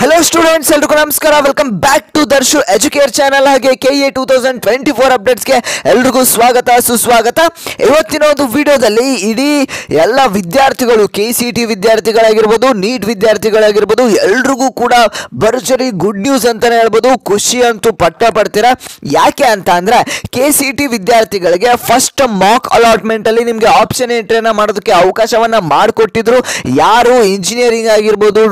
Hello students एल्रिಗೂ ನಮಸ್ಕಾರ welcome back to Darshu Educare channel ಹಾಗೆ KA 2024 ಅಪ್ಡೇಟ್ಸ್ ಗೆ ಎಲ್ರಿಗೂ ಸ್ವಾಗತ ಸುಸ್ವಾಗತ। ಇವತ್ತಿನ ಒಂದು ವಿಡಿಯೋದಲ್ಲಿ ಇಡೀ ಎಲ್ಲ ವಿದ್ಯಾರ್ಥಿಗಳು KCET ವಿದ್ಯಾರ್ಥಿಗಳಾಗಿರಬಹುದು ನೀಟ್ ವಿದ್ಯಾರ್ಥಿಗಳಾಗಿರಬಹುದು ಎಲ್ರಿಗೂ ಕೂಡ ಭರ್ಜರಿ ಗುಡ್ ನ್ಯೂಸ್ ಅಂತಾನೆ ಹೇಳ್ಬೋದು। ಖುಷಿ ಅಂತೂ ಪಡ್ತೀರಾ। ಯಾಕೆ ಅಂತ ಅಂದ್ರೆ KCET ವಿದ್ಯಾರ್ಥಿಗಳಿಗೆ ಫಸ್ಟ್ ಮಾಕ್ ಅಲಾಟ್ಮೆಂಟ್ ಅಲ್ಲಿ ನಿಮಗೆ ಆಪ್ಷನ್ ಎಂಟ್ರಿನ ಮಾಡೋದಕ್ಕೆ ಅವಕಾಶವನ್ನ ಮಾಡಿಕೊಟ್ಟಿದ್ರು। ಯಾರು ಇಂಜಿನಿಯರಿಂಗ್ ಆಗಿರಬಹುದು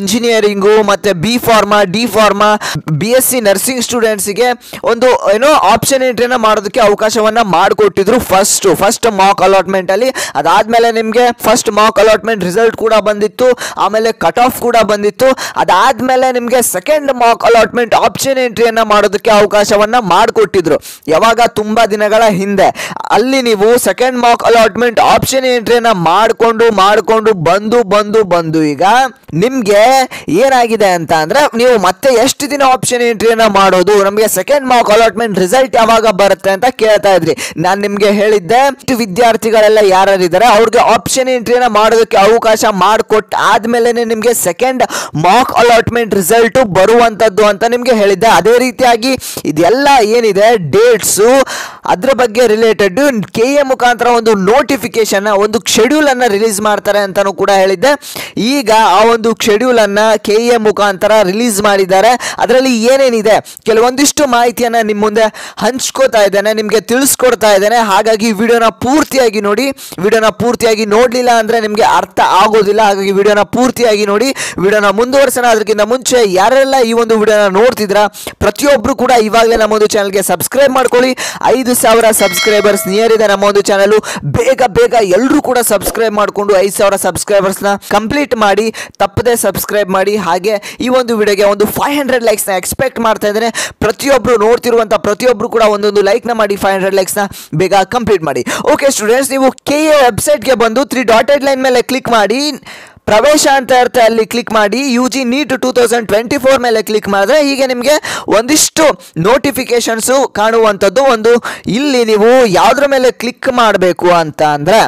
ಇಂಜಿನಿಯರಿಂಗ್ ಮತ್ತೆ B pharma D pharma BSc nursing students ಗೆ ಒಂದು ಏನೋ ಆಪ್ಷನ್ ಎಂಟ್ರಿನ ಮಾಡೋದಕ್ಕೆ ಅವಕಾಶವನ್ನ ಮಾಡಿಕೊಟ್ಟಿದ್ರು ಫಸ್ಟ್ ಮಾಕ್ ಅಲಾಟ್ಮೆಂಟ್ ಅಲ್ಲಿ। ಅದಾದ್ಮೇಲೆ ನಿಮಗೆ ಫಸ್ಟ್ ಮಾಕ್ ಅಲಾಟ್ಮೆಂಟ್ ರಿಸಲ್ಟ್ ಕೂಡ ಬಂದಿತ್ತು, ಆಮೇಲೆ ಕಟ್ ಆಫ್ ಕೂಡ ಬಂದಿತ್ತು। ಅದಾದ್ಮೇಲೆ ನಿಮಗೆ ಸೆಕೆಂಡ್ ಮಾಕ್ ಅಲಾಟ್ಮೆಂಟ್ ಆಪ್ಷನ್ ಎಂಟ್ರಿಯನ್ನ ಮಾಡೋದಕ್ಕೆ ಅವಕಾಶವನ್ನ ಮಾಡಿಕೊಟ್ಟಿದ್ರು। ಯಾವಾಗ ತುಂಬಾ ದಿನಗಳ ಹಿಂದೆ ಅಲ್ಲಿ ನೀವು ಸೆಕೆಂಡ್ ಮಾಕ್ ಅಲಾಟ್ಮೆಂಟ್ ಆಪ್ಷನ್ ಎಂಟ್ರಿಯನ್ನ ಮಾಡಿಕೊಂಡು ಬಂದು ಈಗ ನಿಮ್ಗೆ ಏನಾಗಿದೆ ಅಂತ ಅಂದ್ರೆ ನೀವು ಮತ್ತೆ ಎಷ್ಟು ದಿನ ಆಪ್ಷನ್ ಎಂಟ್ರಿಯನ್ನ ಮಾಡೋದು, ನಮಗೆ ಸೆಕೆಂಡ್ ಮಾಕ್ ಅಲಾಟ್ಮೆಂಟ್ ರಿಸಲ್ಟ್ ಯಾವಾಗ ಬರುತ್ತೆ ಅಂತ ಕೇಳ್ತಾ ಇದ್ರಿ। ನಾನು ನಿಮ್ಗೆ ಹೇಳಿದ್ದೆ ವಿದ್ಯಾರ್ಥಿಗಳೆಲ್ಲ ಯಾರಿದ್ದಾರೆ ಅವ್ರಿಗೆ ಆಪ್ಷನ್ ಎಂಟ್ರಿಯನ್ನ ಮಾಡೋದಕ್ಕೆ ಅವಕಾಶ ಮಾಡಿಕೊಟ್ಟ ಆದ್ಮೇಲೆ ನಿಮ್ಗೆ ಸೆಕೆಂಡ್ ಮಾಕ್ ಅಲಾಟ್ಮೆಂಟ್ ರಿಸಲ್ಟ್ ಬರುವಂತದ್ದು ಅಂತ ನಿಮ್ಗೆ ಹೇಳಿದ್ದೆ। ಅದೇ ರೀತಿಯಾಗಿ ಇದೆಲ್ಲ ಏನಿದೆ ಡೇಟ್ಸ್ ಅದ್ರ ಬಗ್ಗೆ ರಿಲೇಟೆಡ್ KA ಮುಖಾಂತರ ಒಂದು ನೋಟಿಫಿಕೇಶನ್ ಒಂದು ಶೆಡ್ಯೂಲ್ ಅನ್ನ ರಿಲೀಸ್ ಮಾಡ್ತಾರೆ ಅಂತಾನೂ ಕೂಡ ಹೇಳಿದ್ದೆ। ಈಗ ಆ ಒಂದು ಶೆಡ್ಯೂಲ್ ಅನ್ನ KA ಮುಖಾಂತರ ರಿಲೀಸ್ ಮಾಡಿದ್ದಾರೆ। ಅದರಲ್ಲಿ ಏನೇನಿದೆ ಕೆಲವೊಂದಿಷ್ಟು ಮಾಹಿತಿಯನ್ನ ನಿಮ್ಮ ಮುಂದೆ ಹಂಚ್ಕೋತಾ ಇದ್ದೇನೆ, ನಿಮಗೆ ತಿಳಿಸ್ಕೊಡ್ತಾ ಇದ್ದೇನೆ। ಹಾಗಾಗಿ ವಿಡಿಯೋನ ಪೂರ್ತಿಯಾಗಿ ನೋಡಿ, ವಿಡಿಯೋನ ಪೂರ್ತಿಯಾಗಿ ನೋಡ್ಲಿಲ್ಲ ಅಂದ್ರೆ ನಿಮಗೆ ಅರ್ಥ ಆಗೋದಿಲ್ಲ। ಹಾಗಾಗಿ ವಿಡಿಯೋನ ಪೂರ್ತಿಯಾಗಿ ನೋಡಿ। ವಿಡಿಯೋನ ಮುಂದುವರಿಸೋಣ ಅದಕ್ಕಿಂತ ಮುಂಚೆ ಯಾರೆಲ್ಲ ಈ ಒಂದು ವಿಡಿಯೋನ ನೋಡ್ತಿದ್ರಾ ಪ್ರತಿಯೊಬ್ರು ಕೂಡ ಇವಾಗಲೇ ನಮ್ಮ ಒಂದು ಚಾನಲ್ಗೆ ಸಬ್ಸ್ಕ್ರೈಬ್ ಮಾಡ್ಕೊಳ್ಳಿ। 5,000 ಸಬ್ಸ್ಕ್ರೈಬರ್ಸ್ ನಿಯರ್ ಇದೆ ನಮ್ಮ ಒಂದು ಚಾನಲ್। ಬೇಗ ಎಲ್ಲರೂ ಕೂಡ ಸಬ್ಸ್ಕ್ರೈಬ್ ಮಾಡಿಕೊಂಡು 5,000 ಸಬ್ಸ್ಕ್ರೈಬರ್ಸ್ನ ಕಂಪ್ಲೀಟ್ ಮಾಡಿ, ತಪ್ಪದೆ ಸಬ್ಸ್ಕ್ರೈಬ್ ಮಾಡಿ। ಹಾಗೆ ಈ ಒಂದು ವಿಡಿಯೋಗೆ ಒಂದು 500 ಲೈಕ್ಸ್ ನ ಎಕ್ಸ್ಪೆಕ್ಟ್ ಮಾಡ್ತಾ ಇದ್ದೇನೆ। ಪ್ರತಿಯೊಬ್ರು ನೋಡ್ತಿರುವಂತ ಪ್ರತಿಯೊಬ್ರು ಕೂಡ ಒಂದೊಂದು ಲೈಕ್ ನ ಮಾಡಿ, 500 ಲೈಕ್ಸ್ ನ ಬೇಗ ಕಂಪ್ಲೀಟ್ ಮಾಡಿ। ಓಕೆ ಸ್ಟೂಡೆಂಟ್ಸ್, ನೀವು KA ವೆಬ್ಸೈಟ್ ಗೆ ಬಂದು 3 ಡಾಟೆಡ್ ಲೈನ್ ಮೇಲೆ ಕ್ಲಿಕ್ ಮಾಡಿ, ಪ್ರವೇಶ ಅಂತ ಇರುತ್ತೆ ಅಲ್ಲಿ ಕ್ಲಿಕ್ ಮಾಡಿ, UG ನೀಟ್ 2024 ಮೇಲೆ ಕ್ಲಿಕ್ ಮಾಡಿದ್ರೆ ಹೀಗೆ ನಿಮಗೆ ಒಂದಿಷ್ಟು ನೋಟಿಫಿಕೇಶನ್ಸ್ ಕಾಣುವಂಥದ್ದು। ಒಂದು ಇಲ್ಲಿ ನೀವು ಯಾವುದ್ರ ಮೇಲೆ ಕ್ಲಿಕ್ ಮಾಡಬೇಕು ಅಂತ ಅಂದ್ರೆ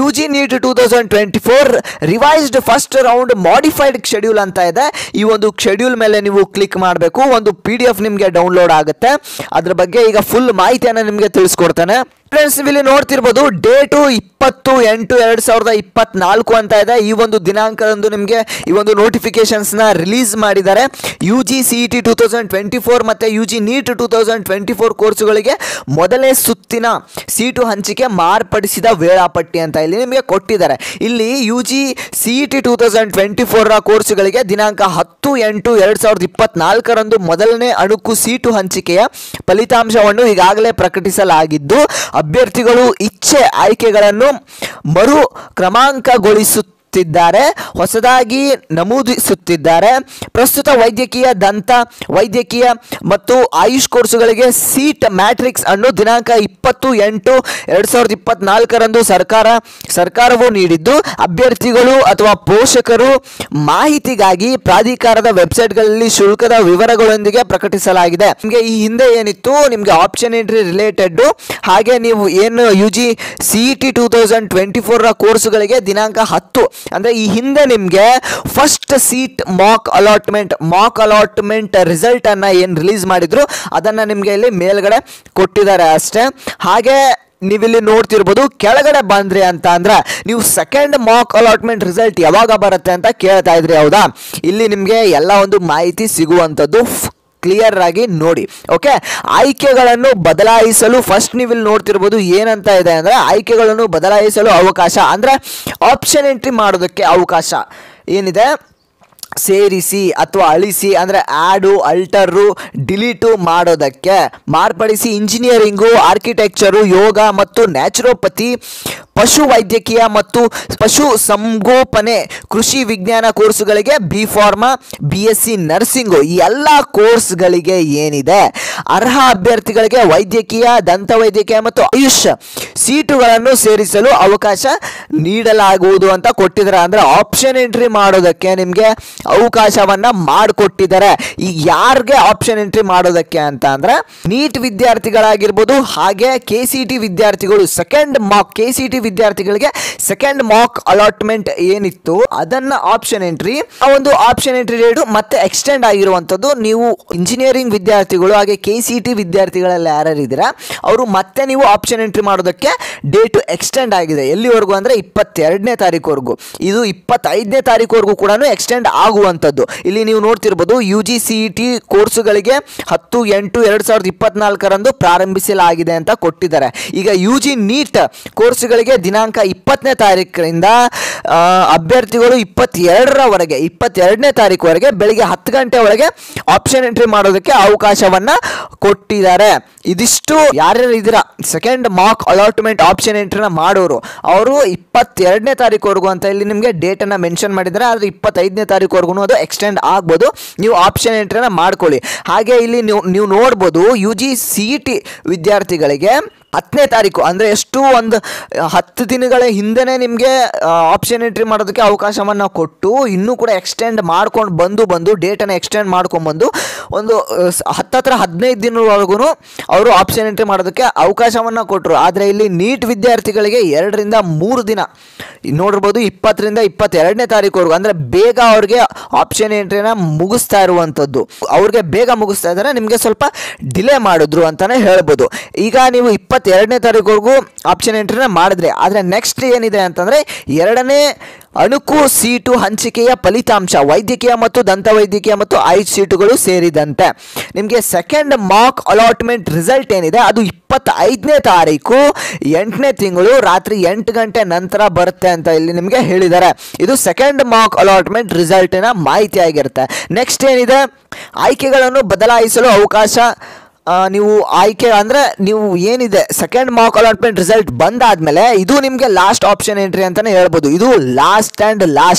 UG NEET 2024 revised first round modified schedule ಅಂತ ಇದೆ। ಈ ಒಂದು ಶೆಡ್ಯೂಲ್ ಮೇಲೆ ನೀವು ಕ್ಲಿಕ್ ಮಾಡಬೇಕು। ಒಂದು PDF ನಿಮಗೆ ಡೌನ್ಲೋಡ್ ಆಗುತ್ತೆ, ಅದ್ರ ಬಗ್ಗೆ ಈಗ ಫುಲ್ ಮಾಹಿತಿಯನ್ನು ನಿಮಗೆ ತಿಳಿಸ್ಕೊಡ್ತಾನೆ। ಫ್ರೆಂಡ್ಸ್ ಇಲ್ಲಿ ನೋಡ್ತಿರ್ಬೋದು ಡೇಟು 20/8/2024 ಅಂತ ಇದೆ। ಈ ಒಂದು ದಿನಾಂಕದಂದು ನಿಮಗೆ ಈ ಒಂದು ನೋಟಿಫಿಕೇಶನ್ಸ್ ನ ರಿಲೀಸ್ ಮಾಡಿದ್ದಾರೆ। UG CET 2024 ಮತ್ತೆ UG ನೀಟ್ 2024 ಕೋರ್ಸುಗಳಿಗೆ ಮೊದಲನೇ ಸುತ್ತಿನ ಸೀಟು ಹಂಚಿಕೆ ಮಾರ್ಪಡಿಸಿದ ವೇಳಾಪಟ್ಟಿ ಅಂತ ಇಲ್ಲಿ ನಿಮಗೆ ಕೊಟ್ಟಿದ್ದಾರೆ। ಇಲ್ಲಿ UG CET 2024 ಕೋರ್ಸುಗಳಿಗೆ ದಿನಾಂಕ 10/8/2024 ರಂದು ಮೊದಲನೇ ಅಣುಕು ಸೀಟು ಹಂಚಿಕೆಯ ಫಲಿತಾಂಶವನ್ನು ಈಗಾಗಲೇ ಪ್ರಕಟಿಸಲಾಗಿದ್ದು ಅಭ್ಯರ್ಥಿಗಳು ಇಚ್ಛೆ ಆಯ್ಕೆಗಳನ್ನು ಮರು ಕ್ರಮಾಂಕಗೊಳಿಸುತ್ತಿದ್ದಾರೆ, ಹೊಸದಾಗಿ ನಮೂದಿಸುತ್ತಿದ್ದಾರೆ। ಪ್ರಸ್ತುತ ವೈದ್ಯಕೀಯ, ದಂತ ವೈದ್ಯಕೀಯ ಮತ್ತು ಆಯುಷ್ ಕೋರ್ಸುಗಳಿಗೆ ಸೀಟ್ ಮ್ಯಾಟ್ರಿಕ್ಸ್ ಅನ್ನು ದಿನಾಂಕ 20/8/2024 ರಂದು ಸರ್ಕಾರವು ನೀಡಿದ್ದು ಅಭ್ಯರ್ಥಿಗಳು ಅಥವಾ ಪೋಷಕರು ಮಾಹಿತಿಗಾಗಿ ಪ್ರಾಧಿಕಾರದ ವೆಬ್ಸೈಟ್ಗಳಲ್ಲಿ ಶುಲ್ಕದ ವಿವರಗಳೊಂದಿಗೆ ಪ್ರಕಟಿಸಲಾಗಿದೆ। ನಿಮಗೆ ಈ ಹಿಂದೆ ಏನಿತ್ತು ನಿಮಗೆ ಆಪ್ಷನ್ ಎಂಟ್ರಿ ರಿಲೇಟೆಡ್, ಹಾಗೆ ನೀವು ಏನು UG CET 2024 ಕೋರ್ಸುಗಳಿಗೆ ದಿನಾಂಕ 10 ಅಂದ್ರೆ ಈ ಹಿಂದೆ ನಿಮಗೆ first seat Mach allotment result ಅನ್ನ ಏನು ರಿಲೀಸ್ ಮಾಡಿದ್ರು ಅದನ್ನ ನಿಮಗೆ ಇಲ್ಲಿ ಮೇಲ್ಗಡೆ ಕೊಟ್ಟಿದ್ದಾರೆ ಅಷ್ಟೇ। ಹಾಗೆ ನೀವಿಲ್ಲಿ ನೋಡ್ತಿರ್ಬೋದು ಕೆಳಗಡೆ ಬಂದ್ರಿ ಅಂತ ಅಂದ್ರೆ ನೀವು ಸೆಕೆಂಡ್ ಮಾಕ್ ಅಲಾಟ್ಮೆಂಟ್ ರಿಸಲ್ಟ್ ಯಾವಾಗ ಬರುತ್ತೆ ಅಂತ ಕೇಳ್ತಾ ಇದ್ರಿ, ಹೌದಾ? ಇಲ್ಲಿ ನಿಮಗೆ ಎಲ್ಲ ಒಂದು ಮಾಹಿತಿ ಸಿಗುವಂಥದ್ದು ಕ್ಲಿಯರ್ ಆಗಿ ನೋಡಿ। ಓಕೆ, ಆಯ್ಕೆಗಳನ್ನು ಬದಲಾಯಿಸಲು ಫಸ್ಟ್ ನೀವು ಇಲ್ಲಿ ನೋಡ್ತಿರ್ಬೋದು ಏನಂತ ಇದೆ ಅಂದ್ರೆ ಆಯ್ಕೆಗಳನ್ನು ಬದಲಾಯಿಸಲು ಅವಕಾಶ ಅಂದ್ರೆ ಆಪ್ಷನ್ ಎಂಟ್ರಿ ಮಾಡೋದಕ್ಕೆ ಅವಕಾಶ ಏನಿದೆ, ಸೇರಿಸಿ ಅಥವಾ ಅಳಿಸಿ ಅಂದರೆ ಆ್ಯಡು ಅಲ್ಟರು ಡಿಲೀಟು ಮಾಡೋದಕ್ಕೆ, ಮಾರ್ಪಡಿಸಿ ಇಂಜಿನಿಯರಿಂಗು, ಆರ್ಕಿಟೆಕ್ಚರು, ಯೋಗ ಮತ್ತು ನ್ಯಾಚುರೋಪತಿ, ಪಶು ವೈದ್ಯಕೀಯ ಮತ್ತು ಪಶು ಸಂಗೋಪನೆ, ಕೃಷಿ ವಿಜ್ಞಾನ ಕೋರ್ಸುಗಳಿಗೆ ಬಿ ಫಾರ್ಮಾ, BSc ನರ್ಸಿಂಗು ಈ ಎಲ್ಲ ಕೋರ್ಸ್ಗಳಿಗೆ ಏನಿದೆ ಅರ್ಹ ಅಭ್ಯರ್ಥಿಗಳಿಗೆ ವೈದ್ಯಕೀಯ, ದಂತ ವೈದ್ಯಕೀಯ ಮತ್ತು ಆಯುಷ್ ಸೀಟುಗಳನ್ನು ಸೇರಿಸಲು ಅವಕಾಶ ನೀಡಲಾಗುವುದು ಅಂತ ಕೊಟ್ಟಿದ್ದಾರೆ। ಅಂದರೆ ಆಪ್ಷನ್ ಎಂಟ್ರಿ ಮಾಡೋದಕ್ಕೆ ನಿಮಗೆ ಅವಕಾಶವನ್ನ ಮಾಡಿಕೊಟ್ಟಿದ್ದಾರೆ. ಈಗ ಯಾರಿಗೆ ಆಪ್ಷನ್ ಎಂಟ್ರಿ ಮಾಡೋದಕ್ಕೆ ಅಂತ ಅಂದ್ರೆ ನೀಟ್ ವಿದ್ಯಾರ್ಥಿಗಳಾಗಿರ್ಬೋದು, ಹಾಗೆ KCET ವಿದ್ಯಾರ್ಥಿಗಳು ಸೆಕೆಂಡ್ ಮಾಕ್, KCET ವಿದ್ಯಾರ್ಥಿಗಳಿಗೆ ಸೆಕೆಂಡ್ ಮಾಕ್ ಅಲಾಟ್ಮೆಂಟ್ ಏನಿತ್ತು ಅದನ್ನ ಆಪ್ಷನ್ ಎಂಟ್ರಿ, ಆ ಒಂದು ಆಪ್ಷನ್ ಎಂಟ್ರಿ ಡೇಟ್ ಮತ್ತೆ ಎಕ್ಸ್ಟೆಂಡ್ ಆಗಿರುವಂತದ್ದು. ನೀವು ಇಂಜಿನಿಯರಿಂಗ್ ವಿದ್ಯಾರ್ಥಿಗಳು ಹಾಗೆ KCET ವಿದ್ಯಾರ್ಥಿಗಳೆಲ್ಲ ಯಾರು ಇದ್ದೀರಾ ಅವರು ಮತ್ತೆ ನೀವು ಆಪ್ಷನ್ ಎಂಟ್ರಿ ಮಾಡೋದಕ್ಕೆ ಡೇಟ್ ಎಕ್ಸ್ಟೆಂಡ್ ಆಗಿದೆ. ಎಲ್ಲಿವರೆಗೂ ಅಂದ್ರೆ 22ನೇ ತಾರೀಕುವರೆಗೂ. ಇದು 25ನೇ ತಾರೀಕುವರೆಗೂ ಕೂಡ ಎಕ್ಸ್ಟೆಂಡ್ ಆಗುವಂಥದ್ದು. ಇಲ್ಲಿ ನೀವು ನೋಡ್ತಿರ್ಬೋದು UGCET ಕೋರ್ಸುಗಳಿಗೆ 10/8/2024 ಪ್ರಾರಂಭಿಸಲಾಗಿದೆ ಅಂತ ಕೊಟ್ಟಿದ್ದಾರೆ. ಈಗ UG ನೀಟ್ ಕೋರ್ಸುಗಳಿಗೆ ದಿನಾಂಕ 20ನೇ ತಾರೀಕಿನಿಂದ ಅಭ್ಯರ್ಥಿಗಳು 22ನೇ ತಾರೀಕುವರೆಗೆ ಬೆಳಿಗ್ಗೆ 10 ಗಂಟೆ ಒಳಗೆ ಆಪ್ಷನ್ ಎಂಟ್ರಿ ಮಾಡೋದಕ್ಕೆ ಅವಕಾಶವನ್ನ ಕೊಟ್ಟಿದ್ದಾರೆ. ಇದಿಷ್ಟು ಯಾರ್ಯಾರು ಇದ್ದೀರಾ ಸೆಕೆಂಡ್ ಮಾಕ್ ಅಲಾಟ್ಮೆಂಟ್ ಆಪ್ಷನ್ ಎಂಟ್ರಿನ ಮಾಡೋರು ಅವರು 22ನೇ ತಾರೀಕುವರೆಗೂ ಅಂತ ಇಲ್ಲಿ ನಿಮಗೆ ಡೇಟನ್ನು ಮೆನ್ಷನ್ ಮಾಡಿದ್ದಾರೆ. ಆದರೆ 25ನೇ ತಾರೀಕುವರೆಗೂ ಅದು ಎಕ್ಸ್ಟೆಂಡ್ ಆಗ್ಬೋದು. ನೀವು ಆಪ್ಷನ್ ಎಂಟ್ರಿನ ಮಾಡ್ಕೊಳ್ಳಿ. ಹಾಗೆ ಇಲ್ಲಿ ನೀವು ನೋಡ್ಬೋದು UGCET ವಿದ್ಯಾರ್ಥಿಗಳಿಗೆ 10ನೇ ತಾರೀಕು ಅಂದರೆ ಎಷ್ಟು ಒಂದು 10 ದಿನಗಳ ಹಿಂದೆನೇ ನಿಮಗೆ ಆಪ್ಷನ್ ಎಂಟ್ರಿ ಮಾಡೋದಕ್ಕೆ ಅವಕಾಶವನ್ನು ಕೊಟ್ಟು ಇನ್ನೂ ಕೂಡ ಎಕ್ಸ್ಟೆಂಡ್ ಮಾಡ್ಕೊಂಡು ಬಂದು ಡೇಟನ್ನು ಎಕ್ಸ್ಟೆಂಡ್ ಮಾಡ್ಕೊಂಡ್ಬಂದು ಒಂದು 15 ದಿನವರೆಗೂ ಅವರು ಆಪ್ಷನ್ ಎಂಟ್ರಿ ಮಾಡೋದಕ್ಕೆ ಅವಕಾಶವನ್ನು ಕೊಟ್ಟರು. ಆದರೆ ಇಲ್ಲಿ ನೀಟ್ ವಿದ್ಯಾರ್ಥಿಗಳಿಗೆ 2 ರಿಂದ 3 ದಿನ ನೋಡಿರ್ಬೋದು, 20ರಿಂದ 22ನೇ ತಾರೀಕುವರೆಗೂ ಅಂದರೆ ಬೇಗ ಅವ್ರಿಗೆ ಆಪ್ಷನ್ ಎಂಟ್ರಿನ ಮುಗಿಸ್ತಾ ಇರುವಂಥದ್ದು. ಅವ್ರಿಗೆ ಬೇಗ ಮುಗಿಸ್ತಾ ಇದ್ದಾರೆ, ನಿಮಗೆ ಸ್ವಲ್ಪ ಡಿಲೇ ಮಾಡಿದ್ರು ಅಂತಲೇ ಹೇಳ್ಬೋದು. ಈಗ ನೀವು 22ನೇ ತಾರೀಕುವರೆಗೂ ಆಪ್ಷನ್ ಎಂಟ್ರಿನ ಮಾಡಿದ್ರೆ, ಆದರೆ ನೆಕ್ಸ್ಟ್ ಏನಿದೆ ಅಂತಂದರೆ 2ನೇ ಅಣುಕು ಸೀಟು ಹಂಚಿಕೆಯ ಫಲಿತಾಂಶ ವೈದ್ಯಕೀಯ ಮತ್ತು ದಂತವೈದ್ಯಕೀಯ ಮತ್ತು ಆಯುಷ್ ಸೀಟುಗಳು ಸೇರಿದಂತೆ ನಿಮಗೆ ಸೆಕೆಂಡ್ ಮಾಕ್ ಅಲಾಟ್ಮೆಂಟ್ ರಿಸಲ್ಟ್ ಏನಿದೆ ಅದು 25ನೇ ತಾರೀಕು 8ನೇ ತಿಂಗಳು ರಾತ್ರಿ 8 ಗಂಟೆ ನಂತರ ಬರುತ್ತೆ ಅಂತ ಇಲ್ಲಿ ನಿಮಗೆ ಹೇಳಿದ್ದಾರೆ. ಇದು ಸೆಕೆಂಡ್ ಮಾಕ್ ಅಲಾಟ್ಮೆಂಟ್ ರಿಸಲ್ಟಿನ ಮಾಹಿತಿ ಆಗಿರುತ್ತೆ. ನೆಕ್ಸ್ಟ್ ಏನಿದೆ, ಆಯ್ಕೆಗಳನ್ನು ಬದಲಾಯಿಸಲು ಅವಕಾಶ. ನೀವು ಆಯ್ಕೆ ಅಂದರೆ ನೀವು ಏನಿದೆ ಸೆಕೆಂಡ್ ಮಾಕ್ ಅಲಾಟ್ಮೆಂಟ್ ರಿಸಲ್ಟ್ ಬಂದಾದಮೇಲೆ ಇದು ನಿಮಗೆ ಲಾಸ್ಟ್ ಆಪ್ಷನ್ ಎಂಟ್ರಿ ಅಂತಲೇ ಹೇಳ್ಬೋದು. ಇದು ಲಾಸ್ಟ್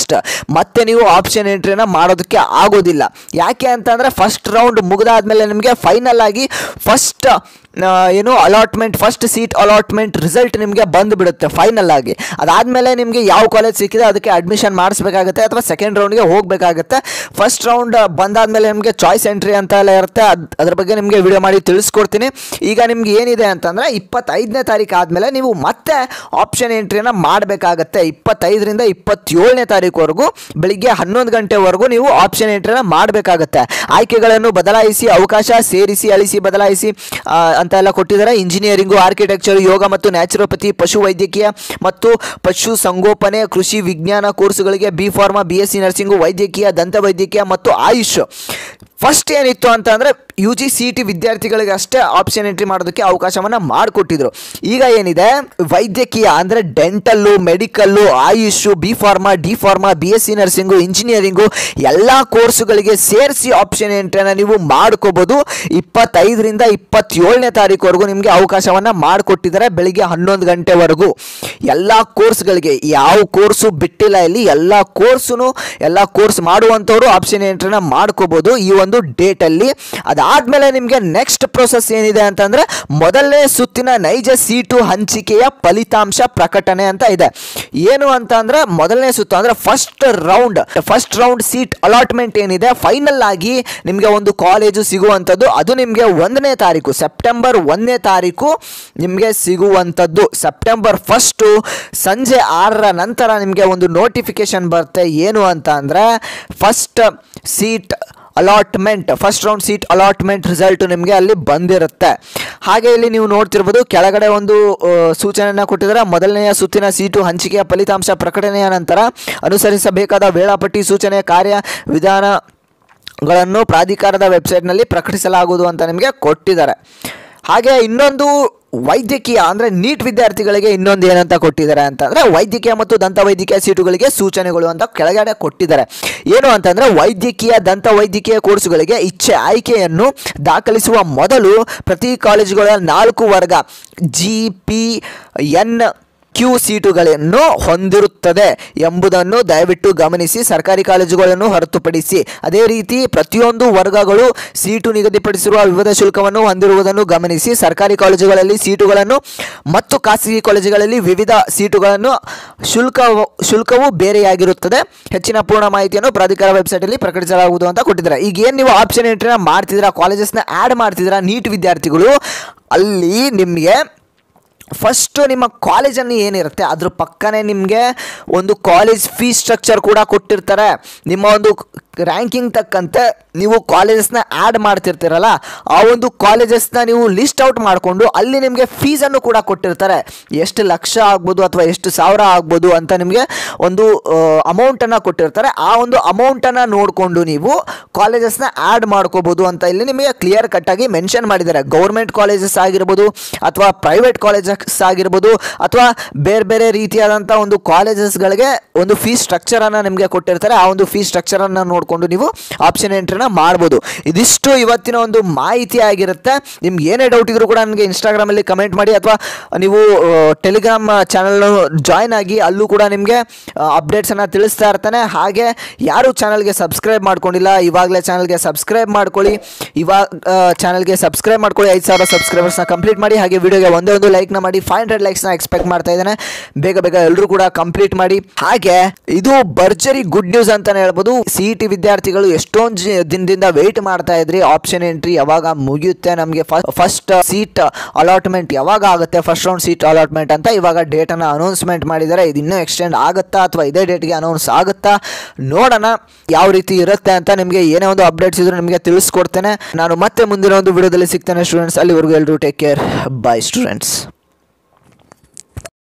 ಮತ್ತೆ ನೀವು ಆಪ್ಷನ್ ಎಂಟ್ರಿನ ಮಾಡೋದಕ್ಕೆ ಆಗೋದಿಲ್ಲ. ಯಾಕೆ ಅಂತಂದರೆ ಫಸ್ಟ್ ರೌಂಡ್ ಮುಗಿದಾದ್ಮೇಲೆ ನಿಮಗೆ ಫೈನಲ್ ಆಗಿ ಫಸ್ಟ್ ಸೀಟ್ ಅಲಾಟ್ಮೆಂಟ್ ರಿಸಲ್ಟ್ ನಿಮಗೆ ಬಂದುಬಿಡುತ್ತೆ ಫೈನಲ್ ಆಗಿ. ಅದಾದಮೇಲೆ ನಿಮಗೆ ಯಾವ ಕಾಲೇಜ್ ಸಿಕ್ಕಿದೆ ಅದಕ್ಕೆ ಅಡ್ಮಿಷನ್ ಮಾಡಿಸ್ಬೇಕಾಗುತ್ತೆ ಅಥವಾ ಸೆಕೆಂಡ್ ರೌಂಡ್ಗೆ ಹೋಗಬೇಕಾಗುತ್ತೆ. ಫಸ್ಟ್ ರೌಂಡ್ ಬಂದಾದಮೇಲೆ ನಿಮಗೆ ಚಾಯ್ಸ್ ಎಂಟ್ರಿ ಅಂತ ಎಲ್ಲ ಇರುತ್ತೆ. ಅದ್ರ ಬಗ್ಗೆ ನಿಮಗೆ ವಿಡಿಯೋ ಮಾಡಿ ತಿಳಿಸ್ಕೊಡ್ತೀನಿ. ಈಗ ನಿಮ್ಗೆ ಏನಿದೆ ಅಂತಂದರೆ 25ನೇ ತಾರೀಕು ಆದಮೇಲೆ ನೀವು ಮತ್ತೆ ಆಪ್ಷನ್ ಎಂಟ್ರಿನ ಮಾಡಬೇಕಾಗತ್ತೆ. 25ರಿಂದ 27ನೇ ತಾರೀಕುವರೆಗೂ ಬೆಳಿಗ್ಗೆ 11 ಗಂಟೆವರೆಗೂ ನೀವು ಆಪ್ಷನ್ ಎಂಟ್ರಿನ ಮಾಡಬೇಕಾಗತ್ತೆ. ಆಯ್ಕೆಗಳನ್ನು ಬದಲಾಯಿಸಿ, ಅವಕಾಶ ಸೇರಿಸಿ, ಅಳಿಸಿ, ಬದಲಾಯಿಸಿ ಅಂತ ಎಲ್ಲ ಕೊಟ್ಟಿದ್ದಾರೆ. ಇಂಜಿನಿಯರಿಂಗು, ಆರ್ಕಿಟೆಕ್ಚರ್, ಯೋಗ ಮತ್ತು ನ್ಯಾಚುರೋಪತಿ, ಪಶು ವೈದ್ಯಕೀಯ ಮತ್ತು ಪಶು ಸಂಗೋಪನೆ, ಕೃಷಿ ವಿಜ್ಞಾನ ಕೋರ್ಸುಗಳಿಗೆ ಬಿ ಫಾರ್ಮಾ, BSc ನರ್ಸಿಂಗು, ವೈದ್ಯಕೀಯ, ದಂತವೈದ್ಯಕೀಯ ಮತ್ತು ಆಯುಷ್. ಫಸ್ಟ್ ಏನಿತ್ತು ಅಂತ ಅಂದರೆ UGCET ವಿದ್ಯಾರ್ಥಿಗಳಿಗೆ ಅಷ್ಟೇ ಆಪ್ಷನ್ ಎಂಟ್ರಿ ಮಾಡೋದಕ್ಕೆ ಅವಕಾಶವನ್ನು ಮಾಡಿಕೊಟ್ಟಿದ್ರು. ಈಗ ಏನಿದೆ ವೈದ್ಯಕೀಯ ಅಂದರೆ dental, medical, AYUSH, B pharma, D pharma, BSc nursing, engineering ಎಲ್ಲ ಕೋರ್ಸುಗಳಿಗೆ ಸೇರಿಸಿ ಆಪ್ಷನ್ ಎಂಟ್ರಿನ ನೀವು ಮಾಡ್ಕೋಬೋದು. 25ರಿಂದ 27ನೇ ತಾರೀಕುವರೆಗೂ ನಿಮಗೆ ಅವಕಾಶವನ್ನು ಮಾಡಿಕೊಟ್ಟಿದ್ದಾರೆ ಬೆಳಿಗ್ಗೆ 11 ಗಂಟೆವರೆಗೂ. ಎಲ್ಲ ಕೋರ್ಸ್ಗಳಿಗೆ ಯಾವ ಕೋರ್ಸು ಬಿಟ್ಟಿಲ್ಲ ಇಲ್ಲಿ. ಎಲ್ಲ ಕೋರ್ಸ್ ಮಾಡುವಂಥವ್ರು ಆಪ್ಷನ್ ಎಂಟ್ರಿನ ಮಾಡ್ಕೋಬೋದು ಈ ಒಂದು ಡೇಟಲ್ಲಿ. ಅದಾದಮೇಲೆ ನಿಮಗೆ ನೆಕ್ಸ್ಟ್ ಪ್ರೊಸೆಸ್ ಏನಿದೆ ಅಂತಂದರೆ ಮೊದಲನೇ ಸುತ್ತಿನ ನೈಜ ಸೀಟು ಹಂಚಿಕೆಯ ಫಲಿತಾಂಶ ಪ್ರಕಟಣೆ ಅಂತ ಇದೆ. ಏನು ಅಂತ ಅಂದರೆ ಮೊದಲನೇ ಸುತ್ತು ಅಂದರೆ ಫಸ್ಟ್ ರೌಂಡ್ ಸೀಟ್ ಅಲಾಟ್ಮೆಂಟ್ ಏನಿದೆ ಫೈನಲ್ ಆಗಿ ನಿಮಗೆ ಒಂದು ಕಾಲೇಜು ಸಿಗುವಂಥದ್ದು ಅದು ನಿಮಗೆ 1ನೇ ತಾರೀಕು ಸೆಪ್ಟೆಂಬರ್ 1ನೇ ತಾರೀಕು ನಿಮಗೆ ಸಿಗುವಂಥದ್ದು. ಸೆಪ್ಟೆಂಬರ್ 1 ಸಂಜೆ 6ರ ನಂತರ ನಿಮಗೆ ಒಂದು ನೋಟಿಫಿಕೇಶನ್ ಬರುತ್ತೆ. ಏನು ಅಂತ ಅಂದರೆ first round seat allotment result ನಿಮಗೆ ಅಲ್ಲಿ ಬಂದಿರುತ್ತೆ. ಹಾಗೆ ಇಲ್ಲಿ ನೀವು ನೋಡ್ತಿರ್ಬೋದು ಕೆಳಗಡೆ ಒಂದು ಸೂಚನೆಯನ್ನು ಕೊಟ್ಟಿದ್ದಾರೆ. ಮೊದಲನೆಯ ಸುತ್ತಿನ ಸೀಟು ಹಂಚಿಕೆಯ ಫಲಿತಾಂಶ ಪ್ರಕಟಣೆಯ ನಂತರ ಅನುಸರಿಸಬೇಕಾದ ವೇಳಾಪಟ್ಟಿ, ಸೂಚನೆ, ಕಾರ್ಯವಿಧಾನಗಳನ್ನು ಪ್ರಾಧಿಕಾರದ ವೆಬ್ಸೈಟ್ನಲ್ಲಿ ಪ್ರಕಟಿಸಲಾಗುವುದು ಅಂತ ನಿಮಗೆ ಕೊಟ್ಟಿದ್ದಾರೆ. ಹಾಗೆ ಇನ್ನೊಂದು ವೈದ್ಯಕೀಯ ಅಂದರೆ ನೀಟ್ ವಿದ್ಯಾರ್ಥಿಗಳಿಗೆ ಇನ್ನೊಂದು ಏನಂತ ಕೊಟ್ಟಿದ್ದಾರೆ ಅಂತಂದರೆ ವೈದ್ಯಕೀಯ ಮತ್ತು ದಂತವೈದ್ಯಕೀಯ ಸೀಟುಗಳಿಗೆ ಸೂಚನೆಗಳು ಅಂತ ಕೆಳಗಡೆ ಕೊಟ್ಟಿದ್ದಾರೆ. ಏನು ಅಂತಂದರೆ ವೈದ್ಯಕೀಯ, ದಂತವೈದ್ಯಕೀಯ ಕೋರ್ಸುಗಳಿಗೆ ಆಯ್ಕೆಯನ್ನು ದಾಖಲಿಸುವ ಮೊದಲು ಪ್ರತಿ ಕಾಲೇಜುಗಳ 4 ವರ್ಗ GPN ಕ್ಯೂ ಸೀಟುಗಳನ್ನು ಹೊಂದಿರುತ್ತದೆ ಎಂಬುದನ್ನು ದಯವಿಟ್ಟು ಗಮನಿಸಿ. ಸರ್ಕಾರಿ ಕಾಲೇಜುಗಳನ್ನು ಹೊರತುಪಡಿಸಿ ಅದೇ ರೀತಿ ಪ್ರತಿಯೊಂದು ವರ್ಗಗಳು ಸೀಟು ನಿಗದಿಪಡಿಸಿರುವ ವಿವಿಧ ಶುಲ್ಕವನ್ನು ಹೊಂದಿರುವುದನ್ನು ಗಮನಿಸಿ. ಸರ್ಕಾರಿ ಕಾಲೇಜುಗಳಲ್ಲಿ ಸೀಟುಗಳನ್ನು ಮತ್ತು ಖಾಸಗಿ ಕಾಲೇಜುಗಳಲ್ಲಿ ವಿವಿಧ ಸೀಟುಗಳನ್ನು ಶುಲ್ಕವು ಬೇರೆಯಾಗಿರುತ್ತದೆ. ಹೆಚ್ಚಿನ ಪೂರ್ಣ ಮಾಹಿತಿಯನ್ನು ಪ್ರಾಧಿಕಾರ ವೆಬ್ಸೈಟಲ್ಲಿ ಪ್ರಕಟಿಸಲಾಗುವುದು ಅಂತ ಕೊಟ್ಟಿದ್ದಾರೆ. ಈಗ ಏನು ನೀವು ಆಪ್ಷನ್ ಎಂಟ್ರಿನ ಮಾಡ್ತಿದ್ದೀರಾ, ಕಾಲೇಜಸ್ನ ಆ್ಯಡ್ ಮಾಡ್ತಿದ್ದೀರಾ ನೀಟ್ ವಿದ್ಯಾರ್ಥಿಗಳು, ಅಲ್ಲಿ ನಿಮಗೆ ಫಸ್ಟು ನಿಮ್ಮ ಕಾಲೇಜನ್ನು ಏನಿರುತ್ತೆ ಅದ್ರ ಪಕ್ಕನೇ ನಿಮಗೆ ಒಂದು ಕಾಲೇಜ್ ಫೀಸ್ ಸ್ಟ್ರಕ್ಚರ್ ಕೂಡ ಕೊಟ್ಟಿರ್ತಾರೆ. ನಿಮ್ಮ ಒಂದು ರ್ಯಾಂಕಿಂಗ್ ತಕ್ಕಂತೆ ನೀವು ಕಾಲೇಜಸ್ನ ಆ್ಯಡ್ ಮಾಡ್ತಿರ್ತೀರಲ್ಲ, ಆ ಒಂದು ಕಾಲೇಜಸ್ನ ನೀವು ಲಿಸ್ಟ್ ಔಟ್ ಮಾಡಿಕೊಂಡು ಅಲ್ಲಿ ನಿಮಗೆ ಫೀಸನ್ನು ಕೂಡ ಕೊಟ್ಟಿರ್ತಾರೆ. ಎಷ್ಟು ಲಕ್ಷ ಆಗ್ಬೋದು ಅಥವಾ ಎಷ್ಟು ಸಾವಿರ ಆಗ್ಬೋದು ಅಂತ ನಿಮಗೆ ಒಂದು ಅಮೌಂಟನ್ನು ಕೊಟ್ಟಿರ್ತಾರೆ. ಆ ಒಂದು ಅಮೌಂಟನ್ನು ನೋಡಿಕೊಂಡು ನೀವು ಕಾಲೇಜಸ್ನ ಆ್ಯಡ್ ಮಾಡ್ಕೋಬೋದು ಅಂತ ಇಲ್ಲಿ ನಿಮಗೆ ಕ್ಲಿಯರ್ ಕಟ್ಟಾಗಿ ಮೆನ್ಷನ್ ಮಾಡಿದ್ದಾರೆ. ಗೌರ್ಮೆಂಟ್ ಕಾಲೇಜಸ್ ಆಗಿರ್ಬೋದು ಅಥವಾ ಪ್ರೈವೇಟ್ ಕಾಲೇಜಸ್ ಆಗಿರ್ಬೋದು ಅಥವಾ ಬೇರೆ ಬೇರೆ ರೀತಿಯಾದಂಥ ಒಂದು ಕಾಲೇಜಸ್ಗಳಿಗೆ ಒಂದು ಫೀಸ್ ಸ್ಟ್ರಕ್ಚರನ್ನು ನಿಮಗೆ ಕೊಟ್ಟಿರ್ತಾರೆ. ಆ ಒಂದು ಫೀಸ್ ಸ್ಟ್ರಕ್ಚರನ್ನು ನೋಡಿಕೊಂಡು ನೀವು ಆಪ್ಷನ್ ಎಂಟ್ರಿನ ಮಾಡ್ಬೋದು. ಇದಿಷ್ಟು ಇವತ್ತಿನ ಒಂದು ಮಾಹಿತಿ ಆಗಿರುತ್ತೆ. ನಿಮ್ಗೆ ಏನೇ ಡೌಟ್ ಇದ್ರೂ ಕೂಡ ನನಗೆ ಇನ್ಸ್ಟಾಗ್ರಾಮಲ್ಲಿ ಕಮೆಂಟ್ ಮಾಡಿ ಅಥವಾ ನೀವು ಟೆಲಿಗ್ರಾಮ್ ಚಾನಲ್ ಜಾಯ್ನ್ ಆಗಿ, ಅಲ್ಲೂ ಕೂಡ ನಿಮಗೆ ಅಪ್ಡೇಟ್ಸನ್ನು ತಿಳಿಸ್ತಾ ಇರ್ತಾನೆ. ಹಾಗೆ ಯಾರು ಚಾನಲ್ಗೆ ಸಬ್ಸ್ಕ್ರೈಬ್ ಮಾಡ್ಕೊಂಡಿಲ್ಲ ಇವಾಗಲೇ ಚಾನಲ್ಗೆ ಸಬ್ಸ್ಕ್ರೈಬ್ ಮಾಡ್ಕೊಳ್ಳಿ. ಚಾನಲ್ಗೆ ಸಬ್ಸ್ಕ್ರೈಬ್ ಮಾಡ್ಕೊಳ್ಳಿ. 5,000 ಸಬ್ಸ್ಕ್ರೈಬರ್ಸ್ನ ಕಂಪ್ಲೀಟ್ ಮಾಡಿ. ಹಾಗೆ ವಿಡಿಯೋಗೆ ಒಂದೇ ಒಂದು ಲೈಕ್ನ ಮಾಡಿ. 500 ಲೈಕ್ಸ್ನ ಎಕ್ಸ್ಪೆಕ್ಟ್ ಮಾಡ್ತಾ ಇದ್ದೇನೆ. ಬೇಗ ಬೇಗ ಎಲ್ಲರೂ ಕೂಡ ಕಂಪ್ಲೀಟ್ ಮಾಡಿ. ಹಾಗೆ ಇದು ಭರ್ಜರಿ ಗುಡ್ ನ್ಯೂಸ್ ಅಂತಾನೆ ಹೇಳ್ಬೋದು. CET ವಿದ್ಯಾರ್ಥಿಗಳು ಎಷ್ಟೊಂದು ದಿನದಿಂದ ವೆಯ್ಟ್ ಮಾಡ್ತಾ ಇದ್ರಿ, ಆಪ್ಷನ್ ಎಂಟ್ರಿ ಯಾವಾಗ ಮುಗಿಯುತ್ತೆ, ನಮಗೆ ಫಸ್ಟ್ ಸೀಟ್ ಅಲಾಟ್ಮೆಂಟ್ ಯಾವಾಗ ಆಗುತ್ತೆ, ಫಸ್ಟ್ ರೌಂಡ್ ಸೀಟ್ ಅಲಾಟ್ಮೆಂಟ್ ಅಂತ ಇವಾಗ ಡೇಟನ್ನು ಅನೌನ್ಸ್ಮೆಂಟ್ ಮಾಡಿದ್ದಾರೆ. ಇದು ಇನ್ನೂ ಎಕ್ಸ್ಟೆಂಡ್ ಆಗುತ್ತಾ ಅಥವಾ ಇದೇ ಡೇಟ್ಗೆ ಅನೌನ್ಸ್ ಆಗುತ್ತಾ ನೋಡೋಣ ಯಾವ ರೀತಿ ಇರುತ್ತೆ ಅಂತ. ನಿಮಗೆ ಏನೇ ಒಂದು ಅಪ್ಡೇಟ್ಸ್ ಇದ್ರೂ ನಿಮಗೆ ತಿಳಿಸ್ಕೊಡ್ತೇನೆ. ನಾನು ಮತ್ತೆ ಮುಂದಿನ ಒಂದು ವಿಡಿಯೋದಲ್ಲಿ ಸಿಗ್ತೇನೆ ಸ್ಟೂಡೆಂಟ್ಸ್. ಅಲ್ಲಿವರೆಗೂ ಎಲ್ಲರೂ ಟೇಕ್ ಕೇರ್. ಬಾಯ್ ಸ್ಟೂಡೆಂಟ್ಸ್.